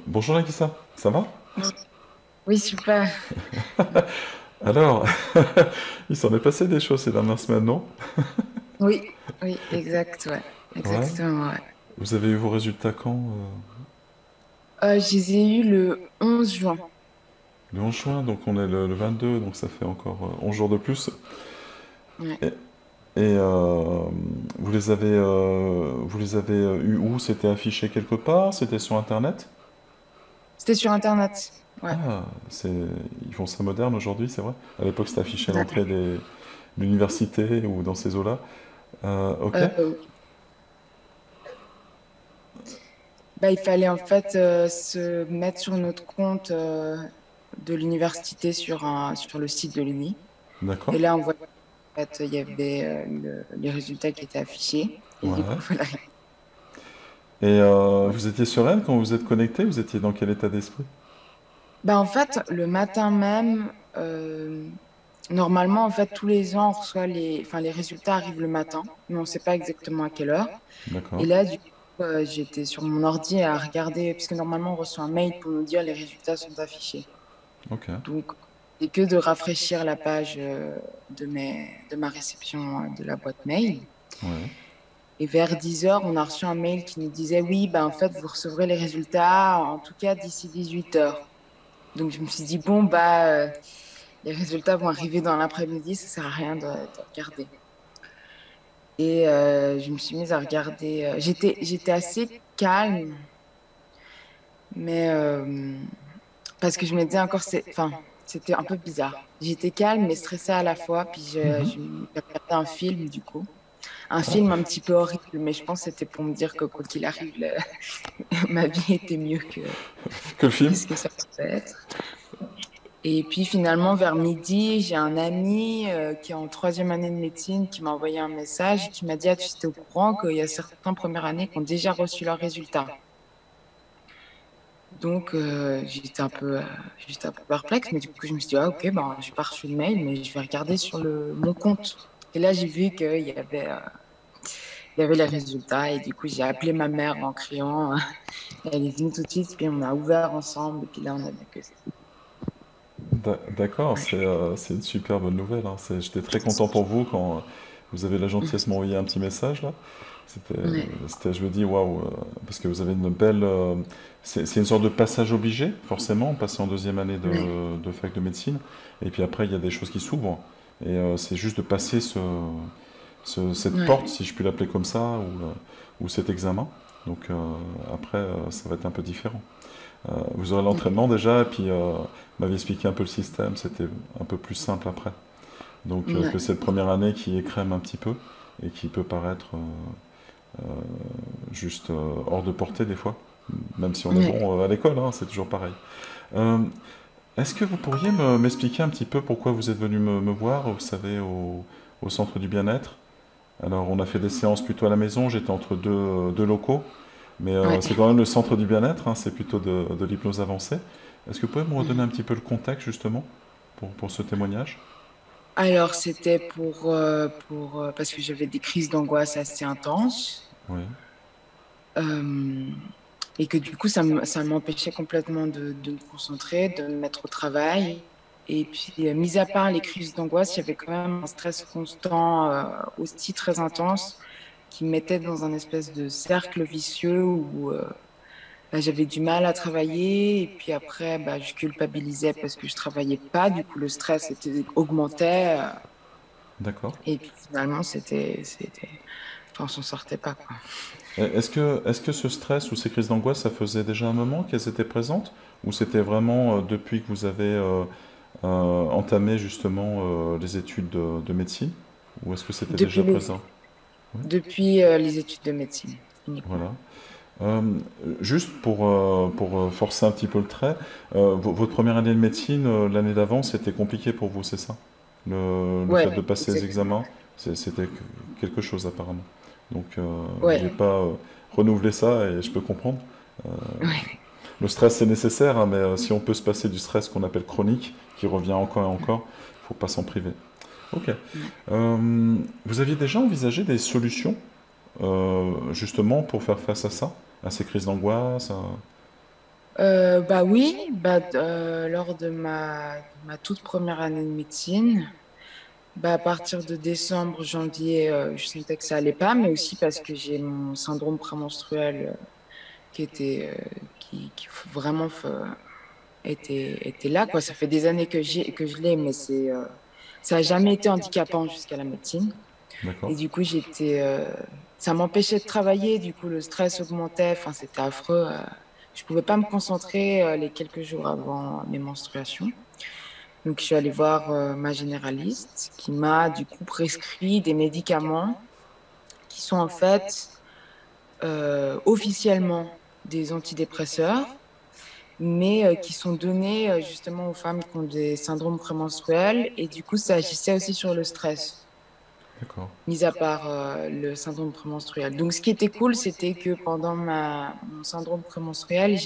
Bonjour Nagisa, ça va? Oui, super. Alors, il s'en est passé des choses ces dernières semaines, non? Oui, oui, exact, ouais. Ouais. Exactement, ouais. Vous avez eu vos résultats quand? Je les ai eus le 11 juin. Le 11 juin, donc on est le 22, donc ça fait encore 11 jours de plus. Ouais. Et, et vous les avez eu où? C'était affiché quelque part? C'était sur Internet? C'était sur Internet. Ouais. Ah, c'est, ils font ça moderne aujourd'hui, c'est vrai. À l'époque, c'était affiché à Ouais. l'entrée de l'université ou dans ces eaux-là. Ok. Euh, Bah, il fallait en fait se mettre sur notre compte de l'université sur le site de l'Uni. D'accord. Et là, on voit en fait, il y avait les résultats qui étaient affichés. Et du Ouais. coup, voilà. Et vous étiez sereine quand vous êtes connecté? Vous étiez dans quel état d'esprit? Bah, en fait, le matin même, normalement, en fait, tous les ans, on reçoit enfin, les résultats arrivent le matin, mais on ne sait pas exactement à quelle heure. Et D'accord. là, du coup, j'étais sur mon ordi à regarder, puisque normalement, on reçoit un mail pour nous dire les résultats sont affichés. Ok. Donc, c'est que de rafraîchir la page de ma réception de la boîte mail. Ouais. Et vers 10 heures, on a reçu un mail qui nous disait, oui, ben, en fait, vous recevrez les résultats, en tout cas, d'ici 18 heures. Donc, je me suis dit, bon, les résultats vont arriver dans l'après-midi, ça sert à rien de regarder. Et je me suis mise à regarder. J'étais assez calme, mais parce que je me disais encore, enfin, c'était un peu bizarre. J'étais calme mais stressée à la fois. Puis j'ai regardé un film du coup, un film un petit peu horrible, mais je pense que c'était pour me dire que quoi qu'il arrive, ma vie était mieux Que le que film? ce que ça pouvait être. Et puis finalement, vers midi, j'ai un ami qui est en troisième année de médecine qui m'a envoyé un message et qui m'a dit, ah, tu étais au courant qu'il y a certains premières années qui ont déjà reçu leurs résultats. Donc j'étais un peu perplexe, mais du coup je me suis dit, ah ok, ben, j'ai pas reçu le mail, mais je vais regarder sur mon compte. Et là j'ai vu il y avait les résultats et du coup j'ai appelé ma mère en criant. Elle est venue tout de suite, puis on a ouvert ensemble, et puis là on a vu que c'était. D'accord, c'est une super bonne nouvelle, hein. J'étais très content pour vous quand vous avez la gentillesse de m'envoyer un petit message là. C'était, Ouais, je me dis waouh, parce que vous avez une belle. C'est une sorte de passage obligé, forcément, passer en deuxième année ouais, de fac de médecine. Et puis après, il y a des choses qui s'ouvrent. Et c'est juste de passer cette ouais, porte, si je puis l'appeler comme ça, ou cet examen. Donc après, ça va être un peu différent. Vous aurez ouais, l'entraînement déjà, et puis m'avez expliqué un peu le système, c'était un peu plus simple après. Donc que ouais, cette première année qui écrème un petit peu, et qui peut paraître juste hors de portée des fois, même si on est ouais. bon à l'école, hein, c'est toujours pareil. Euh, Est-ce que vous pourriez m'expliquer un petit peu pourquoi vous êtes venu me voir, vous savez, au centre du bien-être? Alors on a fait des séances plutôt à la maison, j'étais entre deux locaux, mais Ouais. c'est quand même le centre du bien-être, hein, c'est plutôt de l'hypnose avancée. Est-ce que vous pouvez me redonner un Mhm. petit peu le contexte justement pour ce témoignage? Alors c'était parce que j'avais des crises d'angoisse assez intenses. Oui, Euh, et que du coup, ça m'empêchait complètement de me concentrer, de me mettre au travail. Et puis, mis à part les crises d'angoisse, j'avais quand même un stress constant, aussi très intense, qui me mettait dans un espèce de cercle vicieux où bah, j'avais du mal à travailler. Et puis après, bah, je culpabilisais parce que je travaillais pas. Du coup, le stress augmentait. d'accord. Et puis finalement, enfin, on s'en sortait pas, quoi. Est-ce que ce stress ou ces crises d'angoisse, ça faisait déjà un moment qu'elles étaient présentes? Ou c'était vraiment depuis que vous avez entamé justement les études de médecine? Ou est-ce que c'était déjà Depuis présent? Oui, les études de médecine, uniquement. voilà. Euh, Juste pour forcer un petit peu le trait, votre première année de médecine, l'année d'avant, c'était compliqué pour vous, c'est ça? Le Ouais, fait de passer les exactement. examens, c'était quelque chose apparemment. Donc, vous Ouais, vouliez pas renouveler ça et je peux comprendre. ouais, Le stress, c'est nécessaire, hein, mais si on peut se passer du stress qu'on appelle chronique, qui revient encore et encore, faut pas s'en priver. Ok. ouais. Vous aviez déjà envisagé des solutions, justement, pour faire face à ça, à ces crises d'angoisse, Bah oui, lors de ma toute première année de médecine, bah, à partir de décembre, janvier, je sentais que ça allait pas, mais aussi parce que j'ai mon syndrome prémenstruel qui était, qui vraiment était là, quoi. Ça fait des années que je l'ai, mais ça a jamais été handicapant jusqu'à la médecine. D'accord. Et du coup, ça m'empêchait de travailler, du coup, le stress augmentait, enfin, c'était affreux. Je pouvais pas me concentrer les quelques jours avant mes menstruations. Donc, je suis allée voir ma généraliste qui m'a, du coup, prescrit des médicaments qui sont en fait officiellement des antidépresseurs, mais qui sont donnés justement aux femmes qui ont des syndromes prémenstruels. Et du coup, ça agissait aussi sur le stress, D'accord. mis à part le syndrome prémenstruel. Donc, ce qui était cool, c'était que pendant mon syndrome prémenstruel,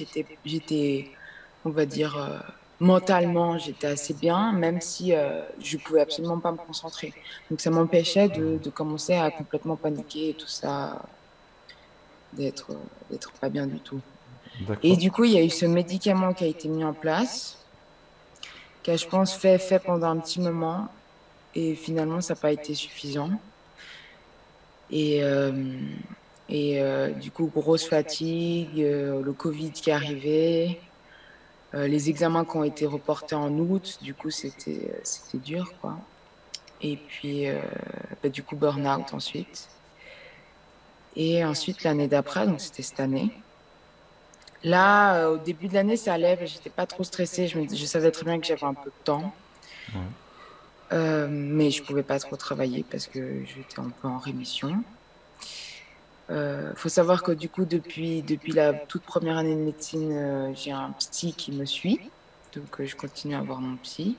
on va dire, mentalement, j'étais assez bien, même si je pouvais absolument pas me concentrer. Donc, ça m'empêchait de commencer à complètement paniquer et tout ça, d'être, d'être pas bien du tout. Et D'accord. du coup, il y a eu ce médicament qui a été mis en place, qui a, je pense, fait pendant un petit moment, et finalement, ça n'a pas été suffisant. Et, du coup, grosse fatigue, le Covid qui est arrivé, les examens qui ont été reportés en août, du coup, c'était dur, quoi. Et puis, du coup, burn-out ensuite. Et ensuite, l'année d'après, donc c'était cette année. Là, au début de l'année, ça allait, j'étais pas trop stressée, je savais très bien que j'avais un peu de temps. Ouais. Mais je pouvais pas trop travailler parce que j'étais un peu en rémission. Faut savoir que du coup, depuis la toute première année de médecine, j'ai un psy qui me suit. Donc, je continue à voir mon psy.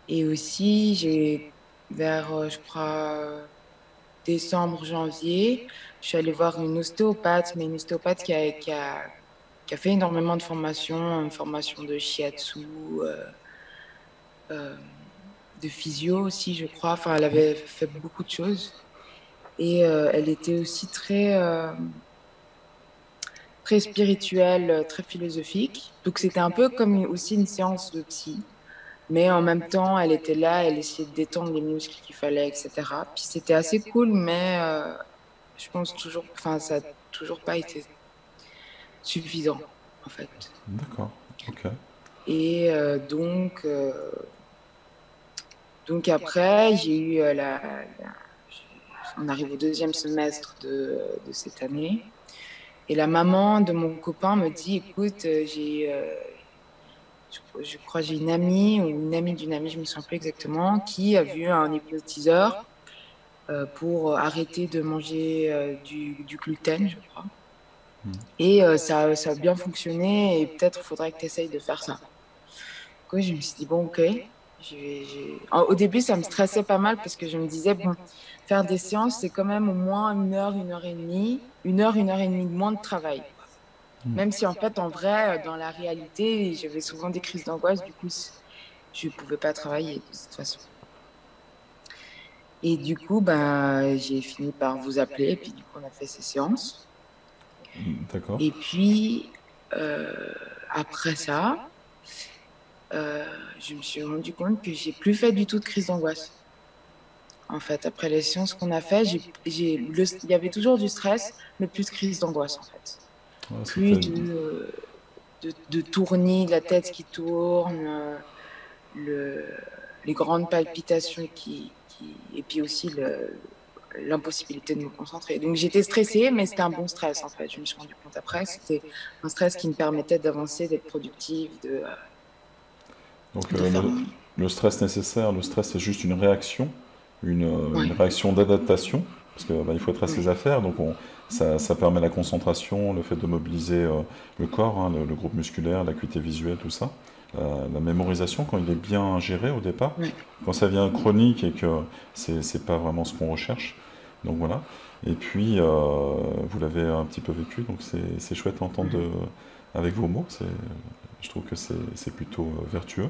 Et aussi, vers, je crois, décembre, janvier, je suis allée voir une ostéopathe, mais une ostéopathe qui a fait énormément de formations, une formation de shiatsu, euh, de physio aussi, je crois. Enfin, elle avait fait beaucoup de choses. Et elle était aussi très spirituelle, très philosophique. Donc c'était un peu comme aussi une séance de psy. Mais en même temps, elle était là, elle essayait de détendre les muscles qu'il fallait, etc. Puis c'était assez cool, mais je pense toujours, enfin, ça n'a toujours pas été suffisant, en fait. D'accord. Ok. Et donc après, j'ai eu on arrive au deuxième semestre de cette année. Et la maman de mon copain me dit, écoute, je crois j'ai une amie ou une amie d'une amie, je me souviens plus exactement, qui a vu un hypnotiseur pour arrêter de manger du gluten, je crois. Et ça a bien fonctionné et peut-être faudrait que tu essayes de faire ça. Du coup, je me suis dit, bon, ok. Au début, ça me stressait pas mal parce que je me disais, bon, faire des séances, c'est quand même au moins une heure et demie, une heure et demie de moins de travail. Même si en fait, en vrai, dans la réalité, j'avais souvent des crises d'angoisse, du coup, je ne pouvais pas travailler de toute façon. Et du coup, ben, j'ai fini par vous appeler, et puis du coup, on a fait ces séances. D'accord. Et puis, après ça, je me suis rendu compte que j'ai plus fait du tout de crise d'angoisse. En fait, après les séances qu'on a fait, il y avait toujours du stress, mais plus de crise d'angoisse, en fait. Ouais, Plus c'était. de tournis, de la tête qui tourne, le, les grandes palpitations et puis aussi l'impossibilité de me concentrer. Donc j'étais stressée, mais c'était un bon stress en fait. Je me suis rendu compte après, c'était un stress qui me permettait d'avancer, d'être productive, Donc de faire le stress nécessaire, le stress c'est juste une réaction, une Ouais, réaction d'adaptation, parce qu'il il faut être à ses ouais, affaires, donc ça permet la concentration, le fait de mobiliser le corps, hein, le groupe musculaire, l'acuité visuelle, tout ça. La mémorisation, quand il est bien géré au départ, ouais. quand ça vient chronique et que c'est pas vraiment ce qu'on recherche. Donc voilà. Et puis, vous l'avez un petit peu vécu, donc c'est chouette d'entendre Mhm. avec vos mots. Je trouve que c'est plutôt vertueux.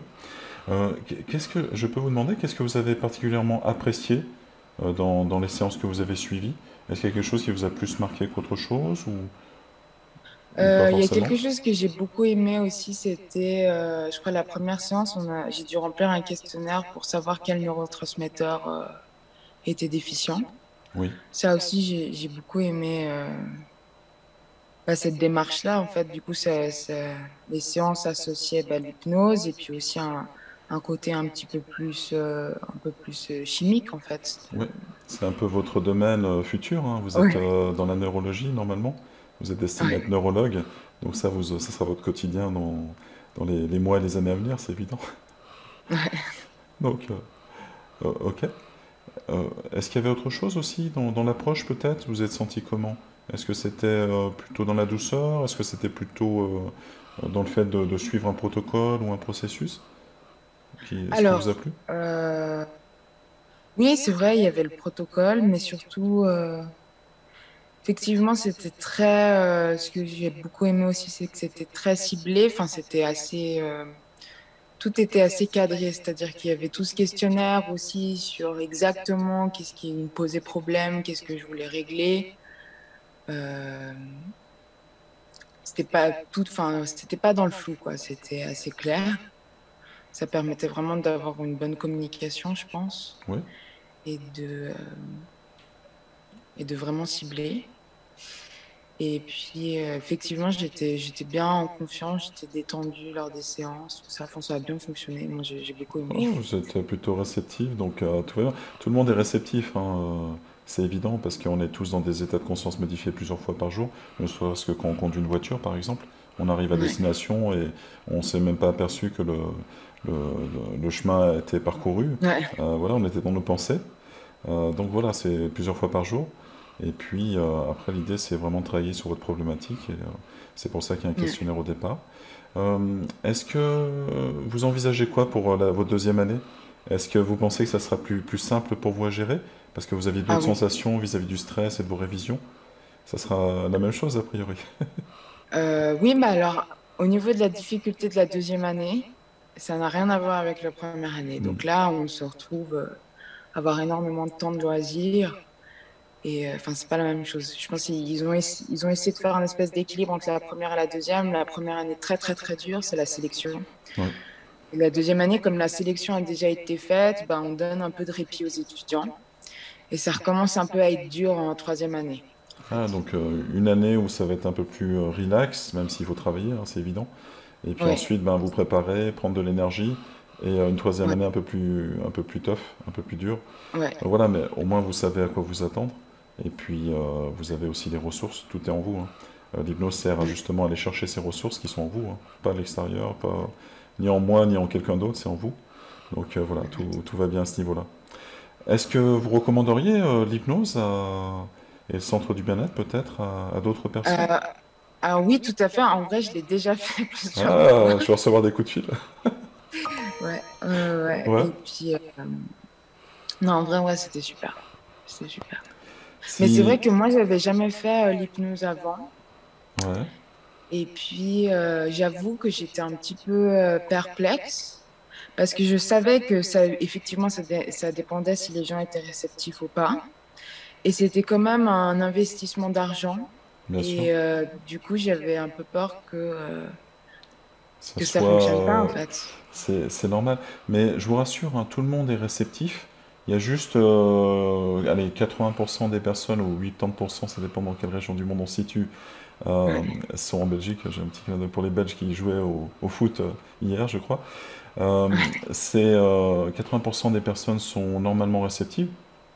Qu'est-ce que je peux vous demander, qu'est-ce que vous avez particulièrement apprécié dans les séances que vous avez suivies? Est-ce qu'il y a quelque chose qui vous a plus marqué qu'autre chose ou... ou pas Il y a forcément? quelque chose que j'ai beaucoup aimé aussi, c'était, je crois, la première séance, j'ai dû remplir un questionnaire pour savoir quel neurotransmetteur était déficient. Oui, Ça aussi, j'ai beaucoup aimé bah, cette démarche-là. En fait, du coup, les séances associaient bah, l'hypnose et puis aussi un côté un peu plus chimique, en fait. oui. C'est un peu votre domaine futur, hein. Vous êtes Ouais, dans la neurologie normalement. Vous êtes destiné à être ouais, neurologue. Donc ça sera votre quotidien dans les mois et les années à venir, c'est évident. ouais. Donc, ok. Est-ce qu'il y avait autre chose aussi dans l'approche peut-être? Vous êtes senti comment? Est-ce que c'était plutôt dans la douceur? Est-ce que c'était plutôt dans le fait de suivre un protocole ou un processus? Est-ce qui vous a Alors, plu? oui, c'est vrai, il y avait le protocole, mais surtout, effectivement, c'était très. Ce que j'ai beaucoup aimé aussi, c'est que c'était très ciblé. Enfin, c'était assez. Tout était assez cadré, c'est-à-dire qu'il y avait tout ce questionnaire aussi sur exactement qu'est-ce qui me posait problème, qu'est-ce que je voulais régler. Euh, c'était pas tout, enfin, c'était pas dans le flou, quoi. C'était assez clair. Ça permettait vraiment d'avoir une bonne communication, je pense, Oui. et et de vraiment cibler. Et puis, effectivement, j'étais bien en confiance, j'étais détendue lors des séances, tout ça. Enfin, ça a bien fonctionné. Moi, j'ai beaucoup aimé. Oh, vous êtes plutôt réceptif, donc tout va bien. Tout le monde est réceptif, hein, c'est évident, parce qu'on est tous dans des états de conscience modifiés plusieurs fois par jour, ne serait-ce que quand on conduit une voiture, par exemple. On arrive à Ouais, destination et on s'est même pas aperçu que le chemin a été parcouru. ouais, Voilà, on était dans nos pensées. Donc voilà, c'est plusieurs fois par jour. Et puis après, l'idée, c'est vraiment de travailler sur votre problématique. Et c'est pour ça qu'il y a un ouais. questionnaire au départ. Est-ce que vous envisagez quoi pour votre deuxième année? Est-ce que vous pensez que ça sera plus simple pour vous à gérer? Parce que vous aviez Ah d'autres oui. sensations vis-à-vis du stress et de vos révisions. Ça sera la même chose a priori. Oui, mais alors, au niveau de la difficulté de la deuxième année, ça n'a rien à voir avec la première année. Hmm, Donc là, on se retrouve à avoir énormément de temps de loisirs. Et enfin, c'est pas la même chose. Je pense ils ont essayé de faire un espèce d'équilibre entre la première et la deuxième. La première année très, très, très dure, c'est la sélection. ouais. Et la deuxième année, comme la sélection a déjà été faite, ben, on donne un peu de répit aux étudiants. Et ça recommence un peu à être dur en troisième année, en Ah, fait. donc une année où ça va être un peu plus relax, même s'il faut travailler, hein, c'est évident. Et puis Oui, ensuite, ben, vous préparez, prendre de l'énergie. Et une troisième ouais, année un peu plus tough, un peu plus dur. ouais, Voilà, mais au moins vous savez à quoi vous attendre. Et puis vous avez aussi les ressources, tout est en vous, hein. L'hypnose sert à ouais. justement à aller chercher ces ressources qui sont en vous, hein. Pas à l'extérieur, pas ni en moi ni en quelqu'un d'autre, c'est en vous. Donc voilà, tout va bien à ce niveau-là. Est-ce que vous recommanderiez l'hypnose et le centre du bien-être peut-être à d'autres personnes? Euh, ah oui, tout à fait. En vrai, je l'ai déjà fait plusieurs fois. Ah, je vais recevoir des coups de fil. Ouais, ouais. Ouais. Et puis, non, en vrai, ouais, c'était super. C'était super. Mais c'est Si. vrai que moi, j'avais jamais fait l'hypnose avant. Ouais. Et puis, j'avoue que j'étais un petit peu perplexe parce que je savais que ça, effectivement, ça dépendait si les gens étaient réceptifs ou pas. Et c'était quand même un investissement d'argent. Bien sûr. Et du coup, j'avais un peu peur Ça que ça soit. fonctionne pas, en fait. C'est normal. Mais je vous rassure, hein, tout le monde est réceptif. Il y a juste allez, 80% des personnes, ou 80%, ça dépend dans quelle région du monde on se situe, euh, Ouais, sont en Belgique. J'ai un petit clin d'œil pour les Belges qui jouaient au foot hier, je crois. Euh, c'est 80% des personnes sont normalement réceptives,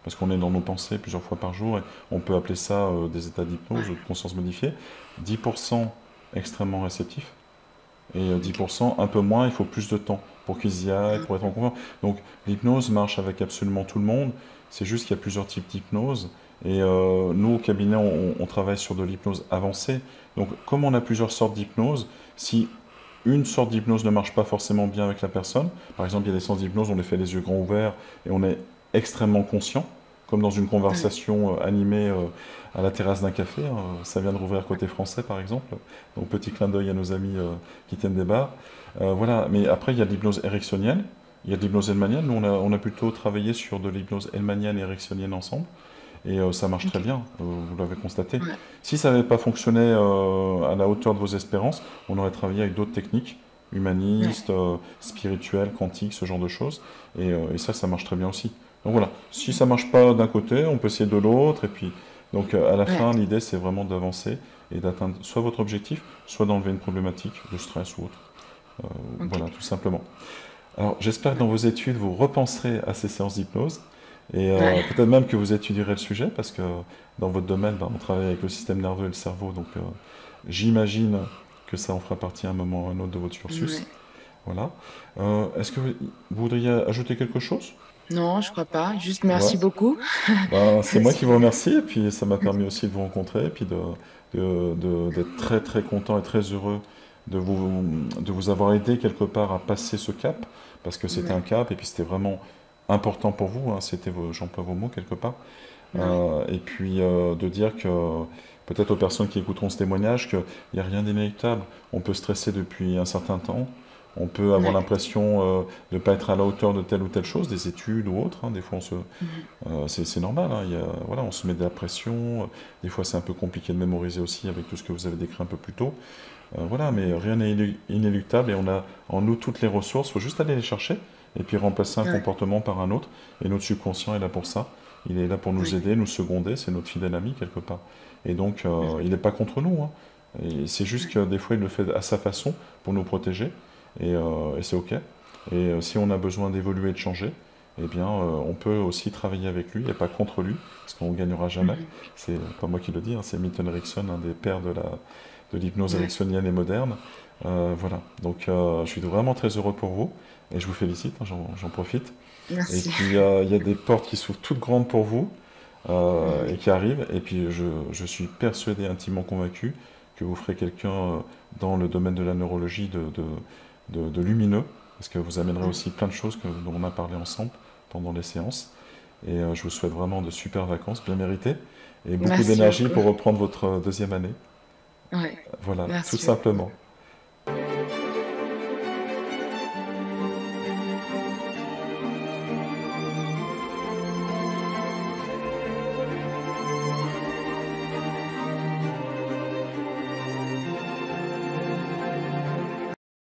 parce qu'on est dans nos pensées plusieurs fois par jour, et on peut appeler ça des états d'hypnose ou de ouais, conscience modifiée. 10% extrêmement réceptifs. Et ok. 10% un peu moins, il faut plus de temps pour qu'ils y aillent, pour être en confiance. Donc l'hypnose marche avec absolument tout le monde. C'est juste qu'il y a plusieurs types d'hypnose. Et nous, au cabinet, on travaille sur de l'hypnose avancée. Donc comme on a plusieurs sortes d'hypnose, si une sorte d'hypnose ne marche pas forcément bien avec la personne, par exemple, il y a des séances d'hypnose, on les fait les yeux grands ouverts et on est extrêmement conscient, comme dans une Ouais, conversation animée à la terrasse d'un café, hein. Ça vient de rouvrir côté français, par exemple. Donc petit clin d'œil à nos amis qui tiennent des bars. Voilà, mais après, il y a de l'hypnose érectionnelle, il y a de l'hypnose hellmanienne. Nous, on a plutôt travaillé sur de l'hypnose hellmanienne et érectionnelle ensemble. et ça marche très Ok. bien, vous l'avez constaté. Ouais. Si ça n'avait pas fonctionné à la hauteur de vos espérances, on aurait travaillé avec d'autres techniques, Ouais. humanistes, spirituelles, quantiques, ce genre de choses, et ça marche très bien aussi. Donc voilà, si ça marche pas d'un côté, on peut essayer de l'autre, et puis donc à la Ouais. fin, l'idée c'est vraiment d'avancer et d'atteindre soit votre objectif, soit d'enlever une problématique de stress ou autre. Euh, Ok. voilà, tout simplement. Alors, j'espère que Ouais. dans vos études, vous repenserez à ces séances d'hypnose et Ouais. peut-être même que vous étudierez le sujet parce que dans votre domaine, ben, on travaille avec le système nerveux et le cerveau, donc j'imagine que ça en fera partie à un moment ou à un autre de votre cursus. Ouais. Voilà. Est-ce que vous voudriez ajouter quelque chose? Non, je crois pas. Juste Ouais. merci beaucoup. Ben, c'est moi Parce qui que vous remercie et puis ça m'a permis aussi de vous rencontrer et puis d'être très très content et très heureux de vous avoir aidé quelque part à passer ce cap parce que c'était un ouais. cap et puis c'était vraiment important pour vous, hein, c'était j'emploie vos mots quelque part. Ouais. Et puis de dire que peut-être aux personnes qui écouteront ce témoignage qu'il n'y a rien d'inéluctable. On peut stresser depuis un certain temps, on peut avoir Ouais. l'impression de ne pas être à la hauteur de telle ou telle chose, des études ou autre, hein. Des fois Mhm. c'est normal, hein, voilà, on se met de la pression, des fois c'est un peu compliqué de mémoriser aussi avec tout ce que vous avez décrit un peu plus tôt. Voilà, mais rien n'est inéluctable et on a en nous toutes les ressources, il faut juste aller les chercher et puis remplacer un Ouais. comportement par un autre. Et notre subconscient est là pour ça. Il est là pour nous Ouais. aider, nous seconder, c'est notre fidèle ami quelque part. Et donc, il n'est pas contre nous, hein. Et c'est juste que des fois, il le fait à sa façon pour nous protéger et c'est OK. Et si on a besoin d'évoluer et de changer, eh bien, on peut aussi travailler avec lui et pas contre lui, parce qu'on ne gagnera jamais. Mhm. C'est pas moi qui le dis, hein, c'est Milton Erickson, un des pères de l'hypnose Ouais. ericksonienne et moderne. Voilà, donc je suis vraiment très heureux pour vous et je vous félicite, hein, j'en profite. Et Merci. puis il y a des portes qui s'ouvrent toutes grandes pour vous et Mhm. qui arrivent. Et puis je suis persuadé, intimement convaincu, que vous ferez quelqu'un dans le domaine de la neurologie de lumineux, parce que vous amènerez Mhm. aussi plein de choses dont on a parlé ensemble pendant les séances. Et je vous souhaite vraiment de super vacances, bien méritées, et beaucoup Merci d'énergie beaucoup. pour reprendre votre deuxième année. Ouais. Voilà, tout Merci beaucoup. simplement.